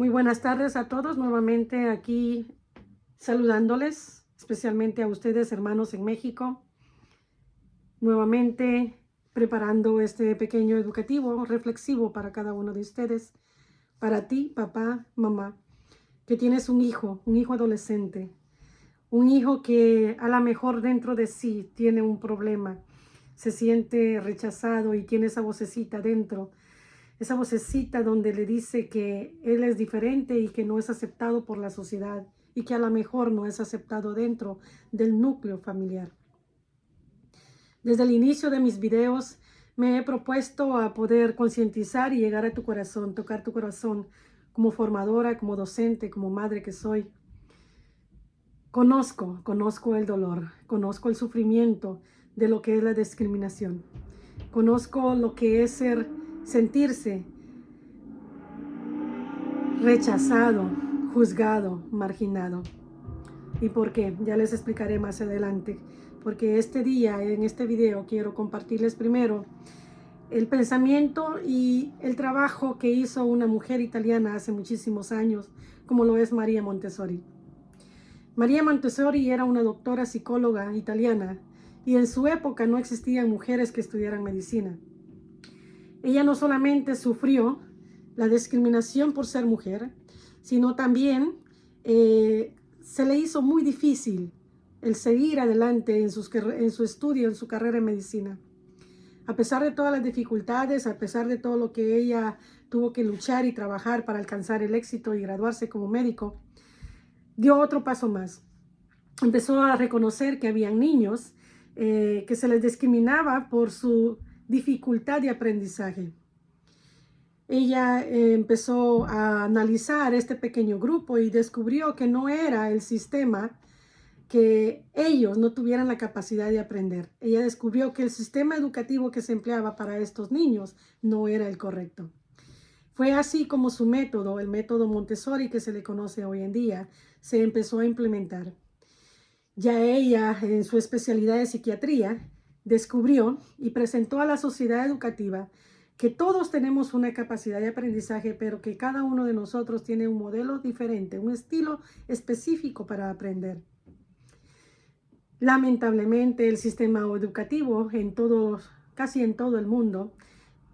Muy buenas tardes a todos, nuevamente aquí saludándoles, especialmente a ustedes, hermanos en México. Nuevamente preparando este pequeño educativo, reflexivo para cada uno de ustedes. Para ti, papá, mamá, que tienes un hijo adolescente, un hijo que a lo mejor dentro de sí tiene un problema, se siente rechazado y tiene esa vocecita dentro. Esa vocecita donde le dice que él es diferente y que no es aceptado por la sociedad y que a lo mejor no es aceptado dentro del núcleo familiar. Desde el inicio de mis videos me he propuesto a poder concientizar y llegar a tu corazón, tocar tu corazón como formadora, como docente, como madre que soy. Conozco el dolor, conozco el sufrimiento de lo que es la discriminación. Conozco lo que es sentirse rechazado, juzgado, marginado. ¿Y por qué? Ya les explicaré más adelante. Porque este día, en este video, quiero compartirles primero el pensamiento y el trabajo que hizo una mujer italiana hace muchísimos años, como lo es María Montessori. María Montessori era una doctora psicóloga italiana y en su época no existían mujeres que estudiaran medicina. Ella no solamente sufrió la discriminación por ser mujer, sino también se le hizo muy difícil el seguir adelante en su estudio, en su carrera en medicina. A pesar de todas las dificultades, a pesar de todo lo que ella tuvo que luchar y trabajar para alcanzar el éxito y graduarse como médico, dio otro paso más. Empezó a reconocer que habían niños que se les discriminaba por su dificultad de aprendizaje. Ella empezó a analizar este pequeño grupo y descubrió que no era el sistema que ellos no tuvieran la capacidad de aprender. Ella descubrió que el sistema educativo que se empleaba para estos niños no era el correcto. Fue así como su método, el método Montessori que se le conoce hoy en día, se empezó a implementar. Ya ella, en su especialidad de psiquiatría, descubrió y presentó a la sociedad educativa que todos tenemos una capacidad de aprendizaje, pero que cada uno de nosotros tiene un modelo diferente, un estilo específico para aprender. Lamentablemente, el sistema educativo casi en todo el mundo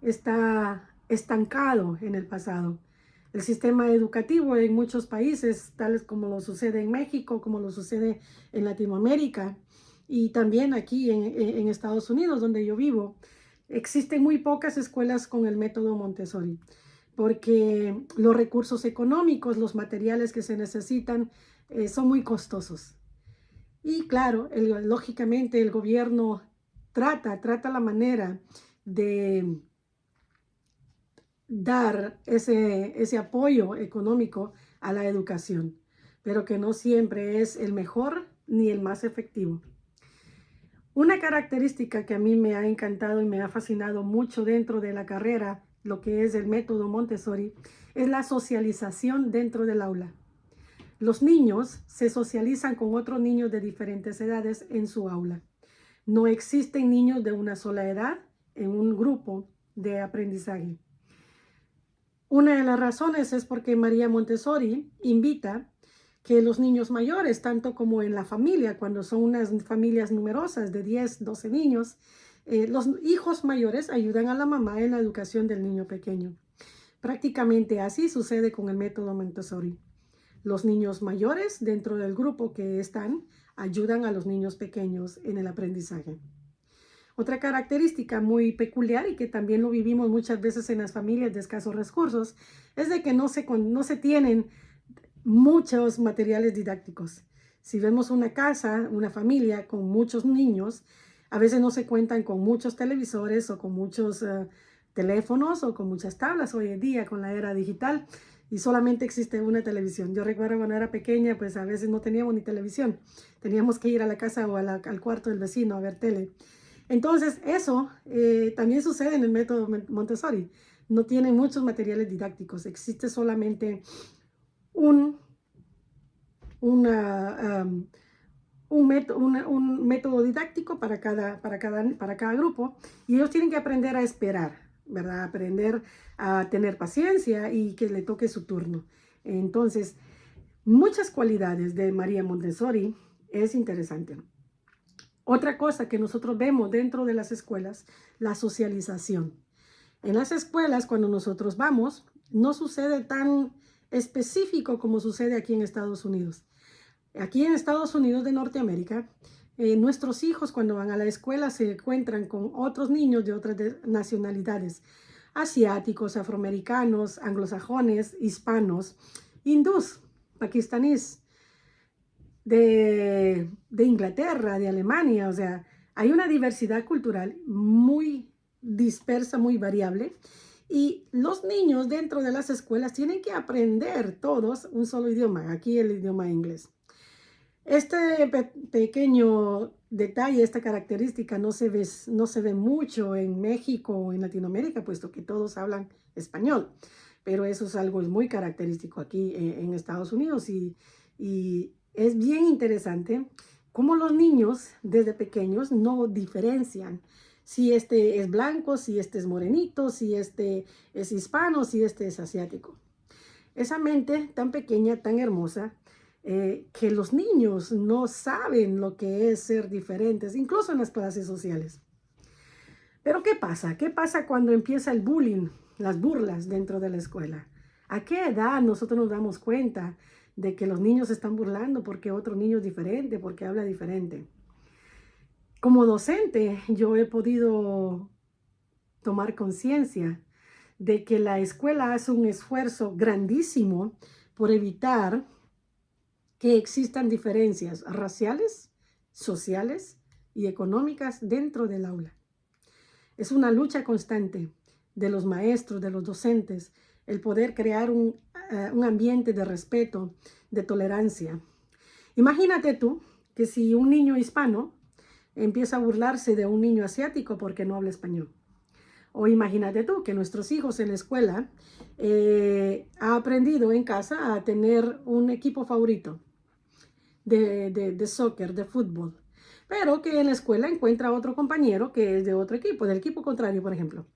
está estancado en el pasado. El sistema educativo en muchos países, tales como lo sucede en México, como lo sucede en Latinoamérica y también aquí en Estados Unidos, donde yo vivo, existen muy pocas escuelas con el método Montessori, porque los recursos económicos, los materiales que se necesitan, son muy costosos. Y claro, lógicamente el gobierno trata la manera de dar ese apoyo económico a la educación, pero que no siempre es el mejor ni el más efectivo. Una característica que a mí me ha encantado y me ha fascinado mucho dentro de la carrera, lo que es el método Montessori, es la socialización dentro del aula. Los niños se socializan con otros niños de diferentes edades en su aula. No existen niños de una sola edad en un grupo de aprendizaje. Una de las razones es porque María Montessori invita que los niños mayores, tanto como en la familia, cuando son unas familias numerosas de 10, 12 niños, los hijos mayores ayudan a la mamá en la educación del niño pequeño. Prácticamente así sucede con el método Montessori. Los niños mayores dentro del grupo que están ayudan a los niños pequeños en el aprendizaje. Otra característica muy peculiar y que también lo vivimos muchas veces en las familias de escasos recursos es de que no se tienen muchos materiales didácticos. Si vemos una casa, una familia con muchos niños, a veces no se cuentan con muchos televisores o con muchos teléfonos o con muchas tablas hoy en día con la era digital y solamente existe una televisión. Yo recuerdo cuando era pequeña, pues a veces no teníamos ni televisión. Teníamos que ir a la casa o al cuarto del vecino a ver tele. Entonces, eso también sucede en el método Montessori. No tiene muchos materiales didácticos. Existe solamente un método didáctico para cada grupo y ellos tienen que aprender a esperar, ¿verdad? Aprender a tener paciencia y que le toque su turno. Entonces, muchas cualidades de María Montessori es interesante. Otra cosa que nosotros vemos dentro de las escuelas, la socialización. En las escuelas, cuando nosotros vamos, no sucede tan específico como sucede aquí en Estados Unidos. Aquí en Estados Unidos de Norteamérica, nuestros hijos cuando van a la escuela se encuentran con otros niños de otras nacionalidades, asiáticos, afroamericanos, anglosajones, hispanos, hindús, pakistaníes, de Inglaterra, de Alemania, o sea, hay una diversidad cultural muy dispersa, muy variable. Y los niños dentro de las escuelas tienen que aprender todos un solo idioma, aquí el idioma inglés. Este pequeño detalle, esta característica no se ve mucho en México o en Latinoamérica, puesto que todos hablan español. Pero eso es algo muy característico aquí en Estados Unidos y es bien interesante cómo los niños desde pequeños no diferencian si este es blanco, si este es morenito, si este es hispano, si este es asiático. Esa mente tan pequeña, tan hermosa, que los niños no saben lo que es ser diferentes, incluso en las clases sociales. Pero ¿qué pasa? ¿Qué pasa cuando empieza el bullying, las burlas dentro de la escuela? ¿A qué edad nosotros nos damos cuenta de que los niños se están burlando porque otro niño es diferente, porque habla diferente? Como docente, yo he podido tomar conciencia de que la escuela hace un esfuerzo grandísimo por evitar que existan diferencias raciales, sociales y económicas dentro del aula. Es una lucha constante de los maestros, de los docentes, el poder crear un ambiente de respeto, de tolerancia. Imagínate tú que si un niño hispano empieza a burlarse de un niño asiático porque no habla español. O imagínate tú que nuestros hijos en la escuela ha aprendido en casa a tener un equipo favorito de soccer, de fútbol, pero que en la escuela encuentra otro compañero que es de otro equipo, del equipo contrario, por ejemplo.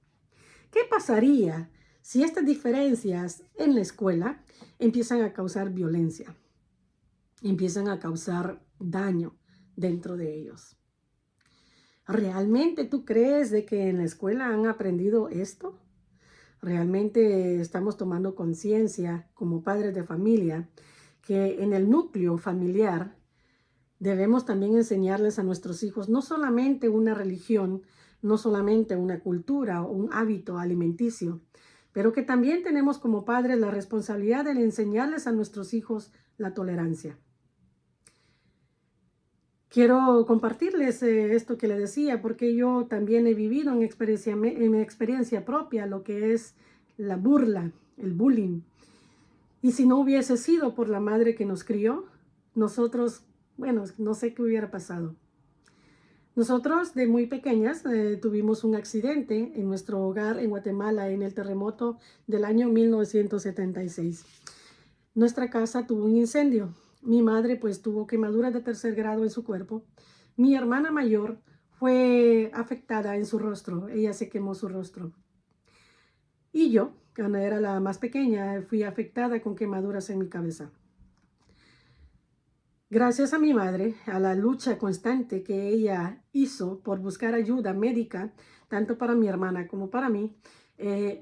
¿Qué pasaría si estas diferencias en la escuela empiezan a causar violencia, empiezan a causar daño dentro de ellos? ¿Realmente tú crees de que en la escuela han aprendido esto? ¿Realmente estamos tomando conciencia como padres de familia que en el núcleo familiar debemos también enseñarles a nuestros hijos no solamente una religión, no solamente una cultura o un hábito alimenticio, pero que también tenemos como padres la responsabilidad de enseñarles a nuestros hijos la tolerancia? Quiero compartirles esto que les decía, porque yo también he vivido en mi experiencia propia lo que es la burla, el bullying. Y si no hubiese sido por la madre que nos crió, nosotros, bueno, no sé qué hubiera pasado. Nosotros de muy pequeñas tuvimos un accidente en nuestro hogar en Guatemala en el terremoto del año 1976. Nuestra casa tuvo un incendio. Mi madre pues tuvo quemaduras de 3er grado en su cuerpo. Mi hermana mayor fue afectada en su rostro. Ella se quemó su rostro. Y yo, cuando era la más pequeña, fui afectada con quemaduras en mi cabeza. Gracias a mi madre, a la lucha constante que ella hizo por buscar ayuda médica, tanto para mi hermana como para mí,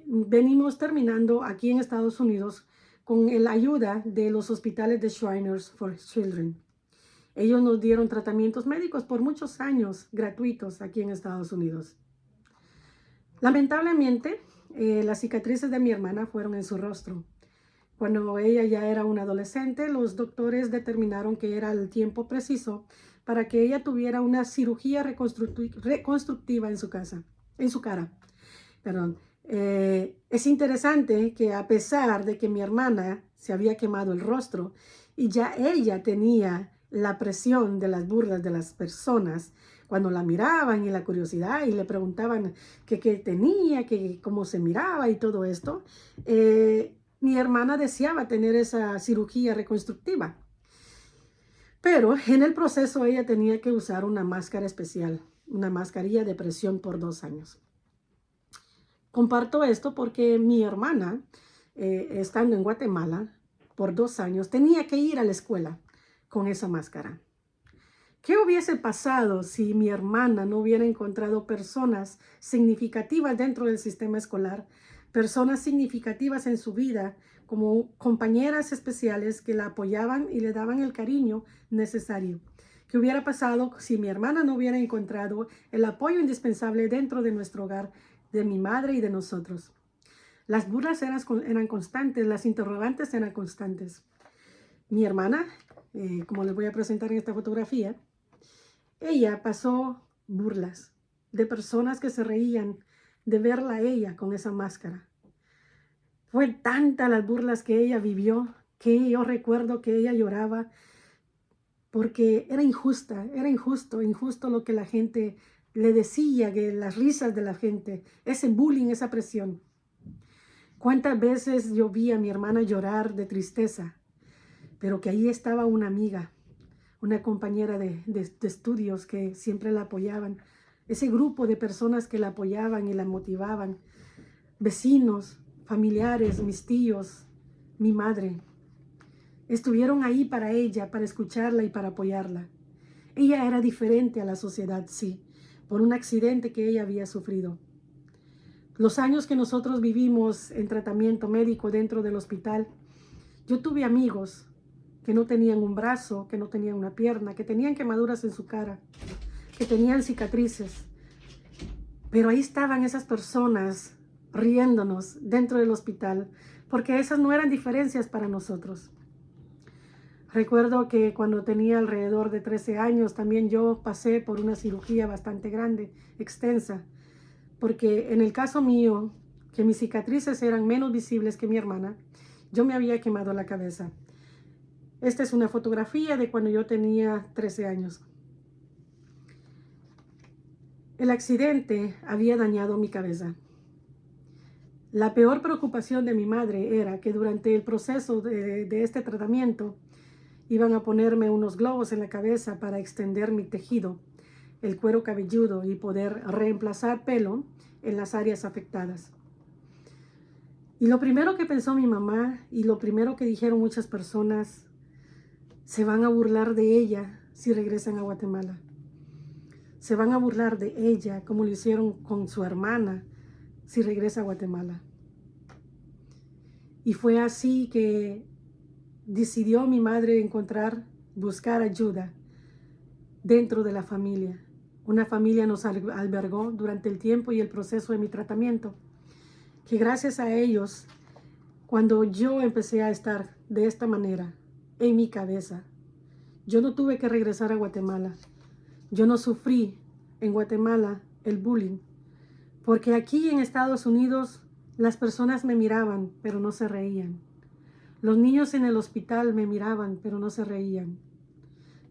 venimos terminando aquí en Estados Unidos con la ayuda de los hospitales de Shriners for Children. Ellos nos dieron tratamientos médicos por muchos años gratuitos aquí en Estados Unidos. Lamentablemente, las cicatrices de mi hermana fueron en su rostro. Cuando ella ya era una adolescente, los doctores determinaron que era el tiempo preciso para que ella tuviera una cirugía reconstructiva en su cara. Perdón. Es interesante que a pesar de que mi hermana se había quemado el rostro y ya ella tenía la presión de las burlas de las personas, cuando la miraban y la curiosidad y le preguntaban qué tenía, cómo se miraba y todo esto, mi hermana deseaba tener esa cirugía reconstructiva. Pero en el proceso ella tenía que usar una máscara especial, una mascarilla de presión por 2 años. Comparto esto porque mi hermana, estando en Guatemala, por 2 años, tenía que ir a la escuela con esa máscara. ¿Qué hubiese pasado si mi hermana no hubiera encontrado personas significativas dentro del sistema escolar, personas significativas en su vida, como compañeras especiales que la apoyaban y le daban el cariño necesario? ¿Qué hubiera pasado si mi hermana no hubiera encontrado el apoyo indispensable dentro de nuestro hogar, de mi madre y de nosotros? Las burlas eran constantes, las interrogantes eran constantes. Mi hermana, como les voy a presentar en esta fotografía, ella pasó burlas de personas que se reían de verla a ella con esa máscara. Fue tanta las burlas que ella vivió que yo recuerdo que ella lloraba porque era injusto lo que la gente le decía, que las risas de la gente, ese bullying, esa presión. ¿Cuántas veces yo vi a mi hermana llorar de tristeza? Pero que ahí estaba una amiga, una compañera de estudios que siempre la apoyaban, ese grupo de personas que la apoyaban y la motivaban, vecinos, familiares, mis tíos, mi madre, estuvieron ahí para ella, para escucharla y para apoyarla. Ella era diferente a la sociedad, sí, por un accidente que ella había sufrido. Los años que nosotros vivimos en tratamiento médico dentro del hospital, yo tuve amigos que no tenían un brazo, que no tenían una pierna, que tenían quemaduras en su cara, que tenían cicatrices. Pero ahí estaban esas personas riéndonos dentro del hospital, porque esas no eran diferencias para nosotros. Recuerdo que cuando tenía alrededor de 13 años, también yo pasé por una cirugía bastante grande, extensa, porque en el caso mío, que mis cicatrices eran menos visibles que mi hermana, yo me había quemado la cabeza. Esta es una fotografía de cuando yo tenía 13 años. El accidente había dañado mi cabeza. La peor preocupación de mi madre era que durante el proceso de este tratamiento iban a ponerme unos globos en la cabeza para extender mi tejido, el cuero cabelludo, y poder reemplazar pelo en las áreas afectadas. Y lo primero que pensó mi mamá y lo primero que dijeron muchas personas: se van a burlar de ella si regresan a Guatemala. Se van a burlar de ella como lo hicieron con su hermana si regresa a Guatemala. Y fue así que decidió mi madre buscar ayuda dentro de la familia. Una familia nos albergó durante el tiempo y el proceso de mi tratamiento, que gracias a ellos, cuando yo empecé a estar de esta manera en mi cabeza, yo no tuve que regresar a Guatemala. Yo no sufrí en Guatemala el bullying, porque aquí en Estados Unidos las personas me miraban, pero no se reían. Los niños en el hospital me miraban, pero no se reían.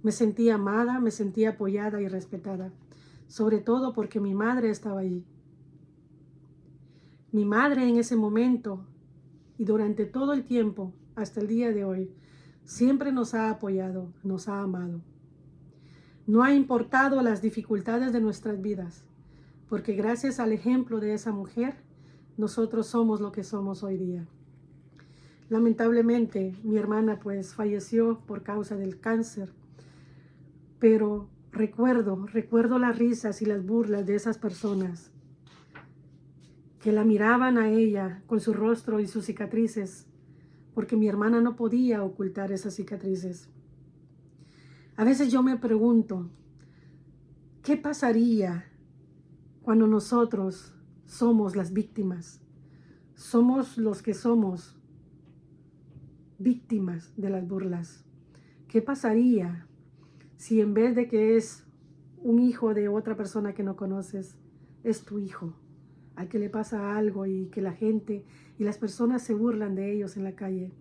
Me sentía amada, me sentía apoyada y respetada, sobre todo porque mi madre estaba allí. Mi madre en ese momento y durante todo el tiempo, hasta el día de hoy, siempre nos ha apoyado, nos ha amado. No ha importado las dificultades de nuestras vidas, porque gracias al ejemplo de esa mujer, nosotros somos lo que somos hoy día. Lamentablemente, mi hermana pues falleció por causa del cáncer, pero recuerdo las risas y las burlas de esas personas que la miraban a ella con su rostro y sus cicatrices, porque mi hermana no podía ocultar esas cicatrices. A veces yo me pregunto, ¿qué pasaría cuando nosotros somos las víctimas? Somos los que somos víctimas de las burlas. ¿Qué pasaría si en vez de que es un hijo de otra persona que no conoces, es tu hijo, al que le pasa algo y que la gente y las personas se burlan de ellos en la calle?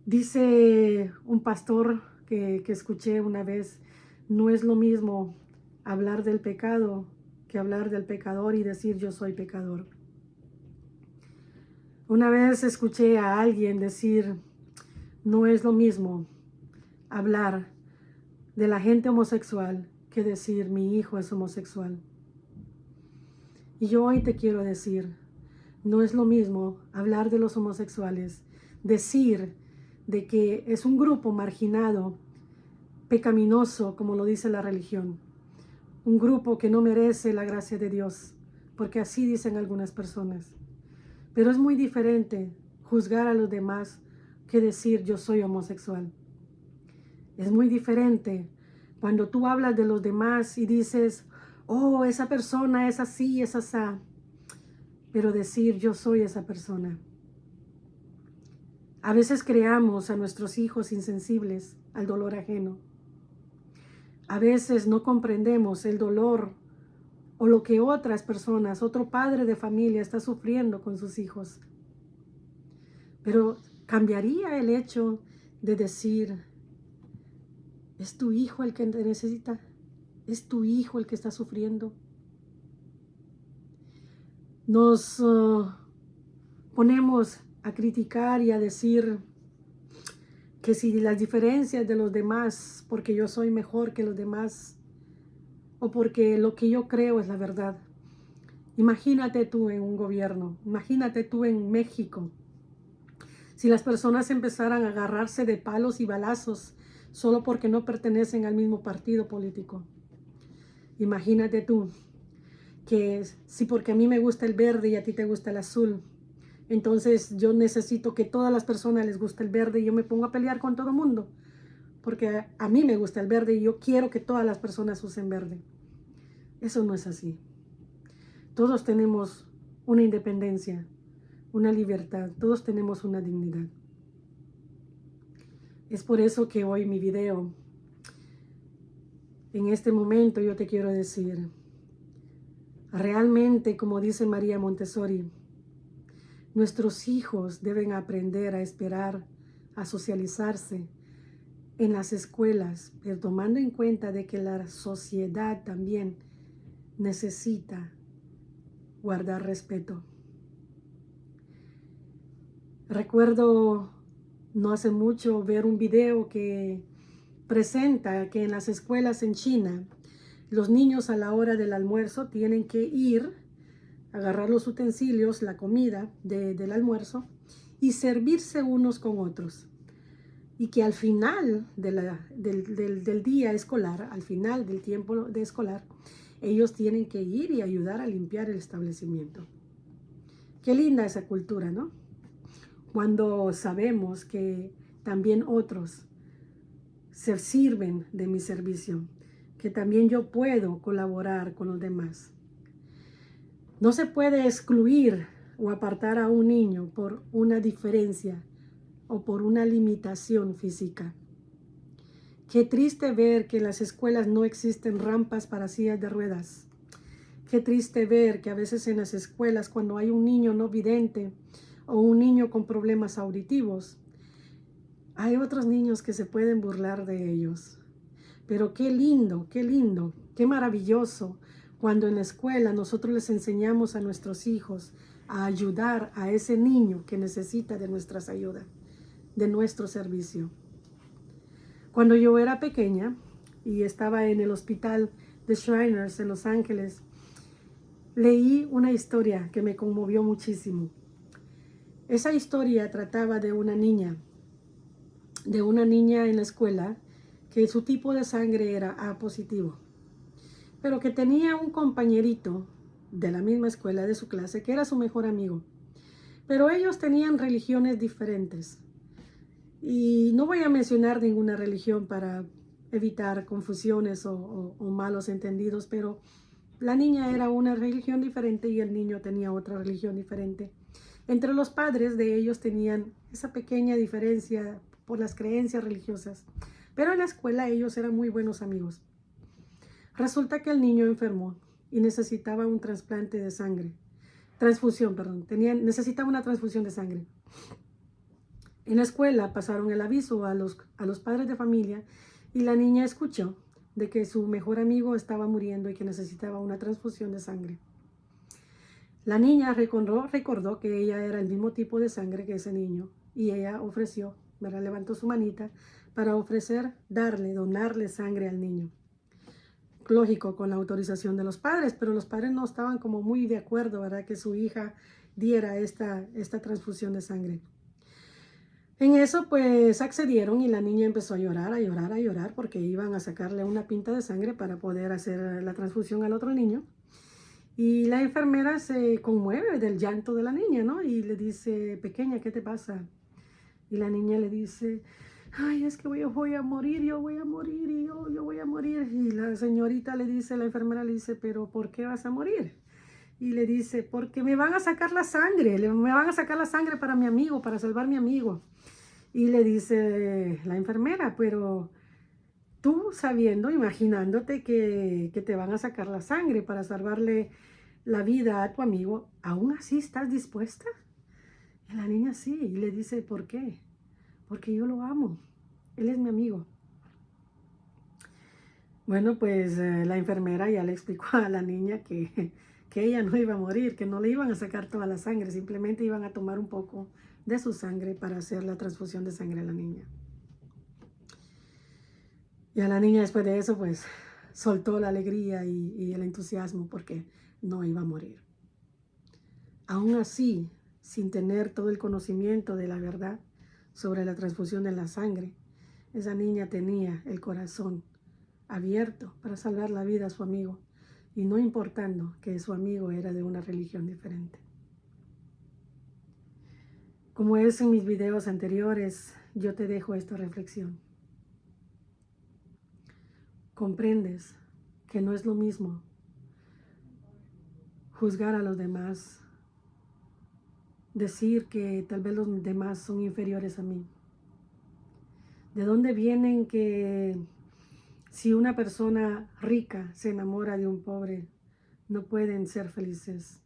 Dice un pastor que escuché una vez: no es lo mismo hablar del pecado que hablar del pecador y decir yo soy pecador. Una vez escuché a alguien decir: no es lo mismo hablar de la gente homosexual que decir mi hijo es homosexual. Y yo hoy te quiero decir, no es lo mismo hablar de los homosexuales, decir de que es un grupo marginado, pecaminoso, como lo dice la religión. Un grupo que no merece la gracia de Dios, porque así dicen algunas personas. Pero es muy diferente juzgar a los demás que decir yo soy homosexual. Es muy diferente cuando tú hablas de los demás y dices, oh, esa persona es así, es asá. Pero decir yo soy esa persona. A veces creamos a nuestros hijos insensibles al dolor ajeno. A veces no comprendemos el dolor o lo que otras personas, otro padre de familia está sufriendo con sus hijos. Pero cambiaría el hecho de decir, ¿es tu hijo el que te necesita? ¿Es tu hijo el que está sufriendo? Nos ponemos a criticar y a decir que si las diferencias de los demás, porque yo soy mejor que los demás, o porque lo que yo creo es la verdad. Imagínate tú en un gobierno, imagínate tú en México, si las personas empezaran a agarrarse de palos y balazos solo porque no pertenecen al mismo partido político. Imagínate tú que si porque a mí me gusta el verde y a ti te gusta el azul, entonces yo necesito que todas las personas les guste el verde y yo me pongo a pelear con todo el mundo, porque a mí me gusta el verde y yo quiero que todas las personas usen verde. Eso no es así. Todos tenemos una independencia, una libertad, todos tenemos una dignidad. Es por eso que hoy mi video, en este momento yo te quiero decir, realmente, como dice María Montessori, nuestros hijos deben aprender a esperar, a socializarse en las escuelas, pero tomando en cuenta de que la sociedad también necesita guardar respeto. Recuerdo no hace mucho ver un video que presenta que en las escuelas en China, los niños a la hora del almuerzo tienen que ir, agarrar los utensilios, la comida del almuerzo y servirse unos con otros. Y que al final del día escolar, al final del tiempo de escolar, ellos tienen que ir y ayudar a limpiar el establecimiento. Qué linda esa cultura, ¿no? Cuando sabemos que también otros se sirven de mi servicio, que también yo puedo colaborar con los demás. No se puede excluir o apartar a un niño por una diferencia o por una limitación física. Qué triste ver que en las escuelas no existen rampas para sillas de ruedas. Qué triste ver que a veces en las escuelas, cuando hay un niño no vidente o un niño con problemas auditivos, hay otros niños que se pueden burlar de ellos. Pero qué lindo, qué maravilloso cuando en la escuela nosotros les enseñamos a nuestros hijos a ayudar a ese niño que necesita de nuestras ayudas, de nuestro servicio. Cuando yo era pequeña y estaba en el hospital de Shriners en Los Ángeles, leí una historia que me conmovió muchísimo. Esa historia trataba de una niña en la escuela que su tipo de sangre era A positivo, pero que tenía un compañerito de la misma escuela, de su clase, que era su mejor amigo. Pero ellos tenían religiones diferentes. Y no voy a mencionar ninguna religión para evitar confusiones o malos entendidos, pero la niña era una religión diferente y el niño tenía otra religión diferente. Entre los padres de ellos tenían esa pequeña diferencia por las creencias religiosas, pero en la escuela ellos eran muy buenos amigos. Resulta que el niño enfermó y necesitaba un trasplante de sangre. Necesitaba una transfusión de sangre. En la escuela pasaron el aviso a los padres de familia y la niña escuchó de que su mejor amigo estaba muriendo y que necesitaba una transfusión de sangre. La niña recordó que ella era el mismo tipo de sangre que ese niño y ella ofreció, ¿verdad? Levantó su manita para donarle sangre al niño. Lógico, con la autorización de los padres, pero los padres no estaban como muy de acuerdo, ¿verdad? Que su hija diera esta transfusión de sangre. En eso pues accedieron y la niña empezó a llorar, a llorar, a llorar porque iban a sacarle una pinta de sangre para poder hacer la transfusión al otro niño. Y la enfermera se conmueve del llanto de la niña, ¿no? Y le dice, pequeña, ¿qué te pasa? Y la niña le dice, ay, es que yo voy a morir, yo voy a morir, y yo voy a morir. Y la señorita le dice, la enfermera le dice, pero ¿por qué vas a morir? Y le dice, porque me van a sacar la sangre, me van a sacar la sangre para mi amigo, para salvar a mi amigo. Y le dice la enfermera, pero tú sabiendo, imaginándote que te van a sacar la sangre para salvarle la vida a tu amigo, ¿aún así estás dispuesta? Y la niña sí, y le dice, ¿por qué? Porque yo lo amo, él es mi amigo. Bueno, pues la enfermera ya le explicó a la niña que ella no iba a morir, que no le iban a sacar toda la sangre, simplemente iban a tomar un poco de su sangre para hacer la transfusión de sangre a la niña. Y a la niña después de eso, pues soltó la alegría y el entusiasmo porque no iba a morir. Aún así, sin tener todo el conocimiento de la verdad sobre la transfusión de la sangre, esa niña tenía el corazón abierto para salvar la vida a su amigo, y no importando que su amigo era de una religión diferente. Como es en mis videos anteriores, yo te dejo esta reflexión. Comprendes que no es lo mismo juzgar a los demás, decir que tal vez los demás son inferiores a mí. ¿De dónde vienen que si una persona rica se enamora de un pobre, no pueden ser felices?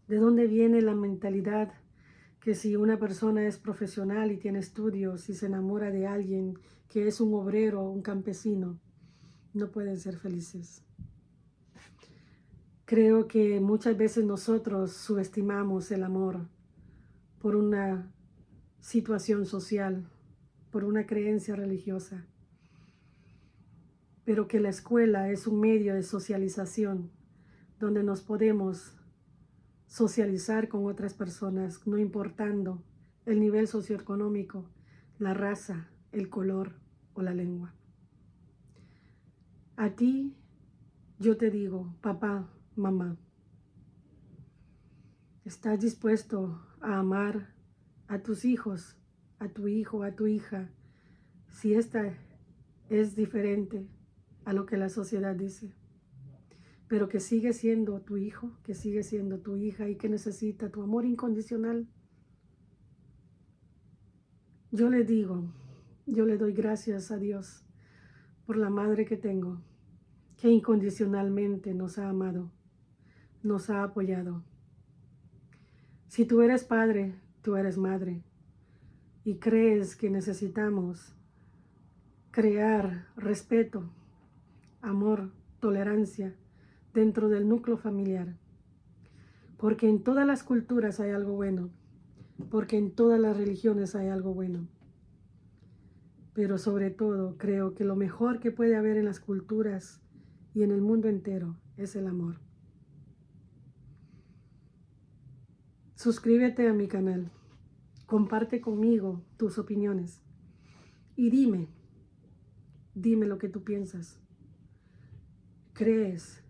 ¿De dónde viene la mentalidad que si una persona es profesional y tiene estudios y se enamora de alguien que es un obrero o un campesino, no pueden ser felices? Creo que muchas veces nosotros subestimamos el amor por una situación social, por una creencia religiosa, pero que la escuela es un medio de socialización donde nos podemos socializar con otras personas, no importando el nivel socioeconómico, la raza, el color o la lengua. A ti yo te digo, papá, mamá, ¿estás dispuesto a amar a tus hijos, a tu hijo, a tu hija, si esta es diferente a lo que la sociedad dice, pero que sigue siendo tu hijo, que sigue siendo tu hija y que necesita tu amor incondicional? Yo le digo, yo le doy gracias a Dios por la madre que tengo, que incondicionalmente nos ha amado, nos ha apoyado. Si tú eres padre, tú eres madre, y crees que necesitamos crear respeto, amor, tolerancia dentro del núcleo familiar, porque en todas las culturas hay algo bueno, porque en todas las religiones hay algo bueno, pero sobre todo creo que lo mejor que puede haber en las culturas y en el mundo entero es el amor. Suscríbete a mi canal, comparte conmigo tus opiniones y dime lo que tú piensas. ¿Crees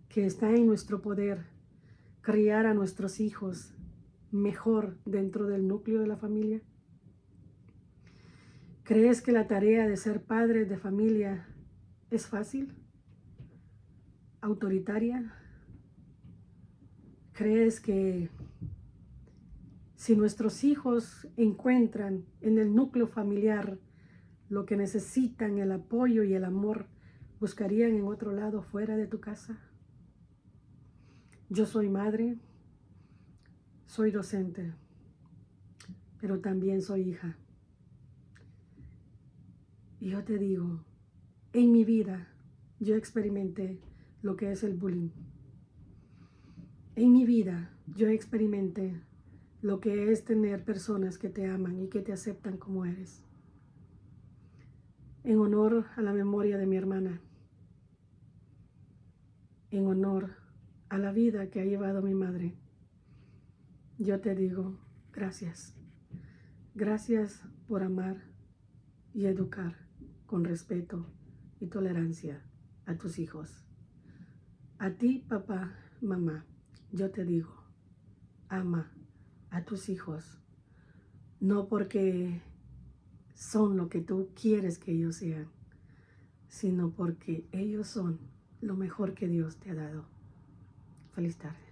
que está en nuestro poder criar a nuestros hijos mejor dentro del núcleo de la familia? ¿Crees que la tarea de ser padre de familia es fácil? ¿Autoritaria? ¿Crees que si nuestros hijos encuentran en el núcleo familiar lo que necesitan, el apoyo y el amor, buscarían en otro lado fuera de tu casa? Yo soy madre, soy docente, pero también soy hija. Y yo te digo, en mi vida yo experimenté lo que es el bullying. En mi vida yo experimenté lo que es tener personas que te aman y que te aceptan como eres. En honor a la memoria de mi hermana, en honor a la vida que ha llevado mi madre, yo te digo gracias. Gracias por amar y educar con respeto y tolerancia a tus hijos. A ti, papá, mamá, yo te digo, ama a tus hijos, no porque son lo que tú quieres que ellos sean, sino porque ellos son lo mejor que Dios te ha dado. Feliz tarde.